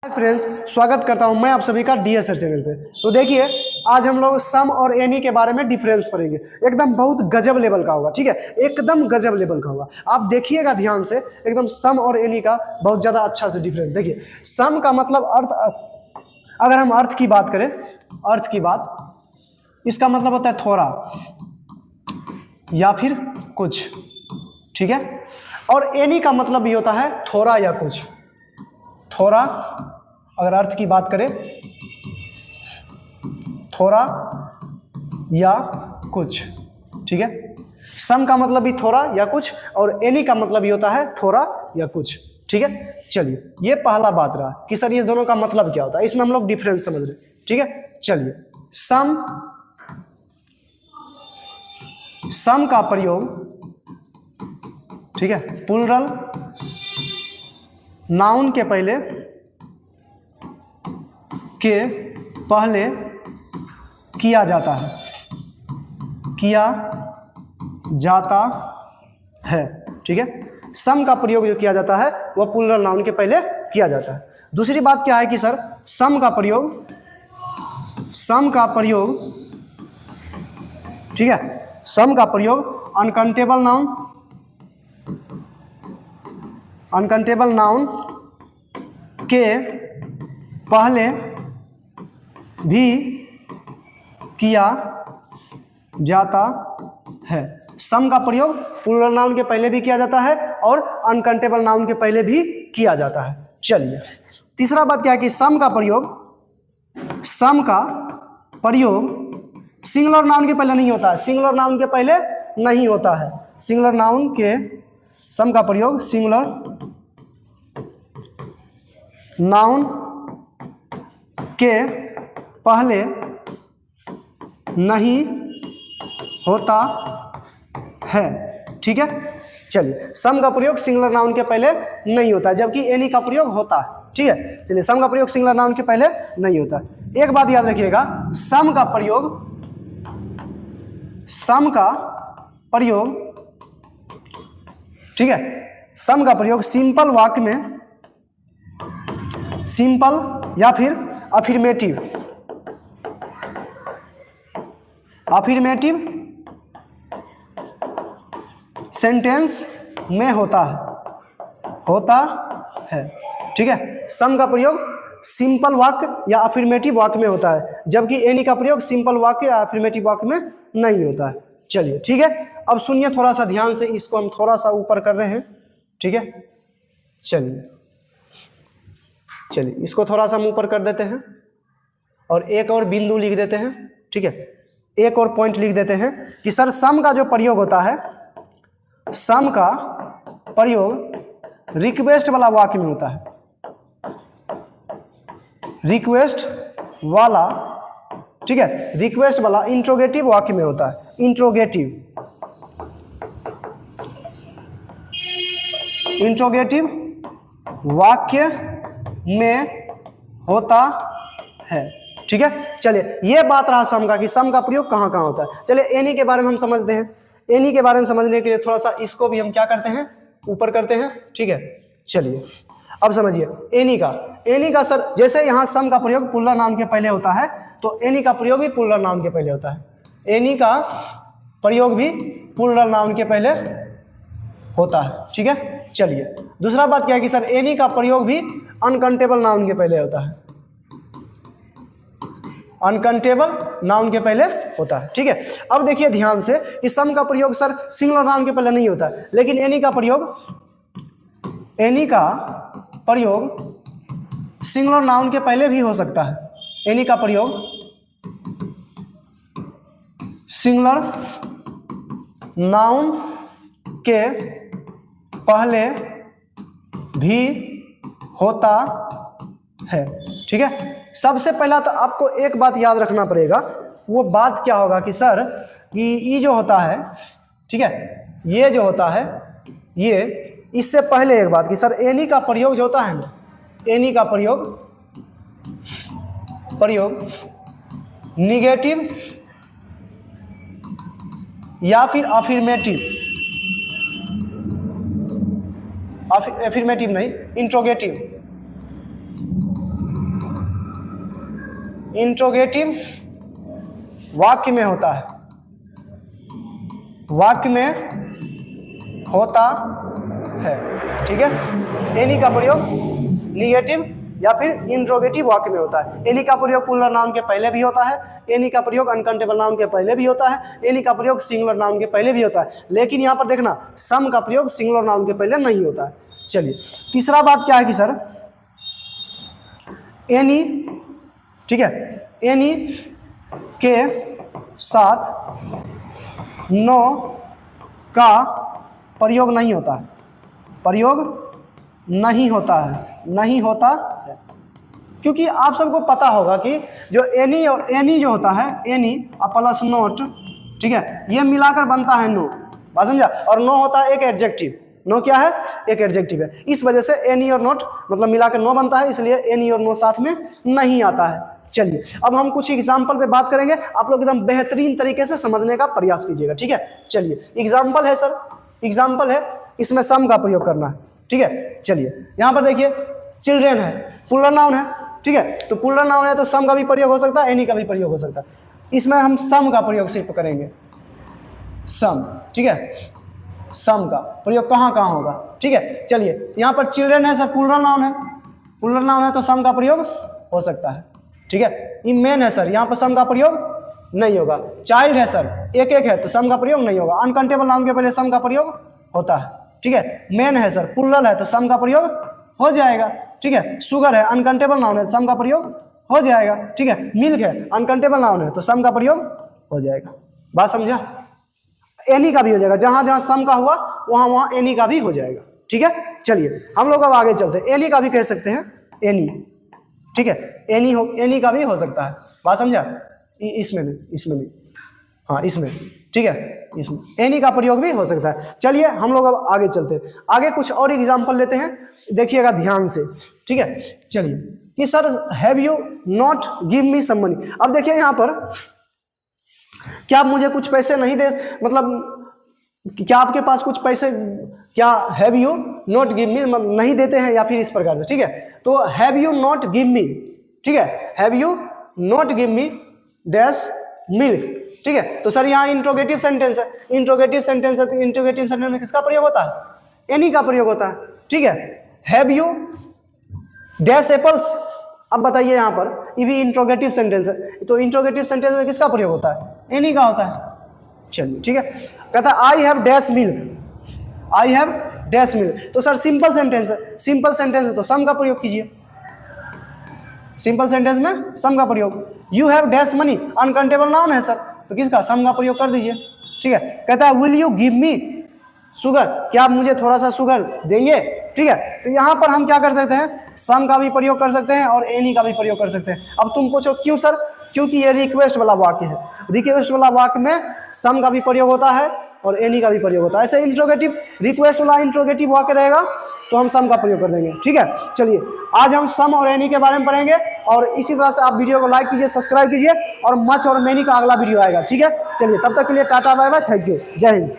Hi friends, स्वागत करता हूं मैं आप सभी का डीएस सर चैनल पे। तो देखिए, आज हम लोग सम और एनी के बारे में डिफरेंस पढ़ेंगे। एकदम बहुत गजब लेवल का होगा, ठीक है, एकदम गजब लेवल का होगा। आप देखिएगा ध्यान से, एकदम सम और एनी का बहुत ज़्यादा अच्छा से डिफरेंस। देखिए, सम का मतलब अर्थ, अगर हम अर्थ की बात करें, अर्थ की बात, इसका मतलब होता है थोड़ा या फिर कुछ, ठीक है। और एनी का मतलब भी होता है थोड़ा या कुछ, थोड़ा, अगर अर्थ की बात करें, थोड़ा या कुछ, ठीक है। सम का मतलब भी थोड़ा या कुछ और एनी का मतलब भी होता है थोड़ा या कुछ, ठीक है। चलिए, ये पहला बात रहा कि सर ये दोनों का मतलब क्या होता है, इसमें हम लोग डिफरेंस समझ रहे, ठीक है। चलिए, सम का प्रयोग, ठीक है, प्लूरल नाउन के पहले किया जाता है, ठीक है। सम का प्रयोग जो किया जाता है वह प्लूरल नाउन के पहले किया जाता है। दूसरी बात क्या है कि सर सम का प्रयोग, ठीक है, सम का प्रयोग अनकाउंटेबल नाउन के पहले भी किया जाता है। सम का प्रयोग प्लूरल नाउन के पहले भी किया जाता है और अनकाउंटेबल नाउन के पहले भी किया जाता है। चलिए, तीसरा बात क्या है कि सम का प्रयोग सिंगुलर नाउन के पहले नहीं होता है, सिंगुलर नाउन के पहले नहीं होता है। सिंगुलर नाउन के सम का प्रयोग सिंगुलर नाउन के पहले नहीं होता है, ठीक है। चलिए, सम का प्रयोग सिंगुलर नाउन के पहले नहीं होता है, जबकि एनी का प्रयोग होता है, ठीक है। चलिए, सम का प्रयोग सिंगुलर नाउन के पहले नहीं होता है। एक बात याद रखिएगा, सम का प्रयोग, ठीक है, सम का प्रयोग सिंपल वाक्य में, सिंपल या फिर अफर्मेटिव सेंटेंस में होता है, ठीक है। सम का प्रयोग सिंपल वाक्य या अफर्मेटिव वाक्य में होता है, जबकि एनी का प्रयोग सिंपल वाक्य या अफर्मेटिव वाक्य में नहीं होता है। चलिए, ठीक है। अब सुनिए थोड़ा सा ध्यान से, इसको हम थोड़ा सा ऊपर कर रहे हैं, ठीक है। चलिए, इसको थोड़ा सा हम ऊपर कर देते हैं और एक और बिंदु लिख देते हैं, ठीक है, एक और पॉइंट लिख देते हैं कि सर सम का जो प्रयोग होता है, सम का प्रयोग रिक्वेस्ट वाला वाक्य में होता है, रिक्वेस्ट वाला, ठीक है, रिक्वेस्ट वाला इंट्रोगेटिव वाक्य में होता है, इंट्रोगेटिव वाक्य में होता है, ठीक है। चलिए, ये बात रहा सम का कि सम का प्रयोग कहाँ कहाँ होता है। चलिए, एनी के बारे में हम समझते हैं। एनी के बारे में समझने के लिए थोड़ा सा इसको भी हम क्या करते हैं, ऊपर करते हैं, ठीक है। चलिए, अब समझिए एनी का सर, जैसे यहाँ सम का प्रयोग प्लूरल नाउन के पहले होता है, तो एनी का प्रयोग भी प्लूरल नाउन के पहले होता है। एनी का प्रयोग भी प्लूरल नाउन के पहले होता है, ठीक है। चलिए, दूसरा बात क्या है कि सर एनी का प्रयोग भी अनकाउंटेबल नाउन के पहले होता है, अनकाउंटेबल नाउन के पहले होता है, ठीक है। अब देखिए ध्यान से कि सम का प्रयोग सर सिंगुलर नाउन के पहले नहीं होता है, लेकिन एनी का प्रयोग सिंगुलर नाउन के पहले भी हो सकता है। एनी का प्रयोग सिंगुलर नाउन के पहले भी होता है, ठीक है। सबसे पहला तो आपको एक बात याद रखना पड़ेगा, वो बात क्या होगा कि सर कि ये जो होता है, ठीक है, ये जो होता है, ये इससे पहले एक बात कि सर एनी का प्रयोग जो होता है ना, एनी का प्रयोग निगेटिव या फिर अफर्मेटिव नहीं, इंट्रोगेटिव इंट्रोगेटिव वाक्य में होता है, वाक्य में होता है, ठीक है। एनी का प्रयोग निगेटिव या फिर इंट्रोगेटिव वाक्य में होता है। एनी का प्रयोग प्लूरल नाउन के पहले भी होता है, एनी का प्रयोग अनकाउंटेबल नाउन के पहले भी होता है, एनी का प्रयोग सिंगुलर नाउन के पहले भी होता है। लेकिन यहाँ पर देखना सम का प्रयोग सिंगुलर नाउन के पहले नहीं होता है। चलिए तीसरा बात क्या है कि सर एनी, ठीक है, एनी के साथ नो का प्रयोग नहीं होता है, प्रयोग नहीं होता है, नहीं होता है। क्योंकि आप सबको पता होगा कि जो एनी और एनी जो होता है, एनी प्लस नोट, ठीक है, ये मिलाकर बनता है नो, बात समझा। और नो होता है एक एडजेक्टिव, नो क्या है, एक एडजेक्टिव है। इस वजह से एनी और नोट मतलब मिलाकर नो बनता है, इसलिए एनी और नो साथ में नहीं आता है। चलिए अब हम कुछ एग्जाम्पल पे बात करेंगे, आप लोग एकदम बेहतरीन तरीके से समझने का प्रयास कीजिएगा, ठीक है। चलिए एग्जाम्पल है सर, एग्जाम्पल है, इसमें सम का प्रयोग करना है, ठीक है। चलिए यहाँ पर देखिए चिल्ड्रेन है, प्लूरल नाउन है, ठीक है। तो प्लूरल नाउन है तो सम का भी प्रयोग हो सकता है, एनी का भी प्रयोग हो सकता है। इसमें हम सम का प्रयोग सिर्फ करेंगे, सम, ठीक है। सम का प्रयोग कहाँ कहाँ होगा, ठीक है। चलिए यहाँ पर चिल्ड्रेन है सर, प्लूरल नाउन है, प्लूरल नाउन है तो सम का प्रयोग हो सकता है, ठीक है। ये मेन है सर, यहाँ पर सम का प्रयोग नहीं होगा। चाइल्ड है सर, एक एक है तो सम का प्रयोग नहीं होगा। अनकाउंटेबल नाउन के पहले सम का प्रयोग होता है, ठीक है। मेन है सर, प्लूरल है तो सम का प्रयोग हो जाएगा, ठीक है। शुगर है, अनकाउंटेबल नाउन है, सम का प्रयोग हो जाएगा, ठीक है। मिल्क है, अनकाउंटेबल नाउन है तो सम का प्रयोग हो जाएगा, बात समझा। एनी का भी हो जाएगा, जहां जहां सम का हुआ वहां वहां एनी का भी हो जाएगा, ठीक है। चलिए हम लोग अब आगे चलते हैं। एनी का भी कह सकते हैं, एनी, ठीक है। एनी हो, एनी का भी हो सकता है, बात समझा। इसमें नहीं, इसमें नहीं, हाँ इसमें, ठीक है, इसमें एनी का प्रयोग भी हो सकता है। चलिए हम लोग अब आगे चलते हैं, आगे कुछ और एग्जाम्पल लेते हैं, देखिएगा ध्यान से, ठीक है। चलिए कि sir have you not give me some money. अब देखिए यहाँ पर क्या आप मुझे कुछ पैसे नहीं दे, मतलब क्या आपके पास कुछ पैसे, क्या हैव यू नॉट गिव मी नहीं देते हैं या फिर इस प्रकार से, ठीक है। तो हैव यू नॉट गिव मी, ठीक है, have you not give me dash milk, ठीक है। तो सर यहाँ इंट्रोगेटिव सेंटेंस है, इंट्रोगेटिव सेंटेंस है तो इंट्रोगेटिव सेंटेंस में किसका प्रयोग होता है, एनी का प्रयोग होता है, ठीक है। हैव यू डैश एप्पल्स, अब बताइए यहाँ पर ये भी इंट्रोगेटिव सेंटेंस है, तो इंट्रोगेटिव सेंटेंस में किसका प्रयोग होता है, एनी का होता है। चलिए ठीक है, कहता है I have dash milk, I have dash milk, तो सर सिंपल सेंटेंस है, सिंपल सेंटेंस है तो सम का प्रयोग कीजिए, सिंपल सेंटेंस में सम का प्रयोग। You have dash money, uncountable noun है सर तो किसका, सम का प्रयोग कर दीजिए, ठीक है। कहता है will you give me sugar, क्या आप मुझे थोड़ा सा शुगर देंगे, ठीक है। तो यहाँ पर हम क्या कर सकते हैं, सम का भी प्रयोग कर सकते हैं और एनी का भी प्रयोग कर सकते हैं। अब तुम पूछो क्यों सर, क्योंकि ये रिक्वेस्ट वाला वाक्य है, रिक्वेस्ट वाला वाक्य में सम का भी प्रयोग होता है और एनी का भी प्रयोग होता है। ऐसे इंट्रोगेटिव रिक्वेस्ट वाला इंट्रोगेटिव वाक्य रहेगा तो हम सम का प्रयोग कर देंगे, ठीक है। चलिए आज हम सम और एनी के बारे में पढ़ेंगे और इसी तरह से आप वीडियो को लाइक कीजिए, सब्सक्राइब कीजिए और मच और मैनी का अगला वीडियो आएगा, ठीक है। चलिए तब तक के लिए टाटा बाय बाय, थैंक यू, जय हिंद।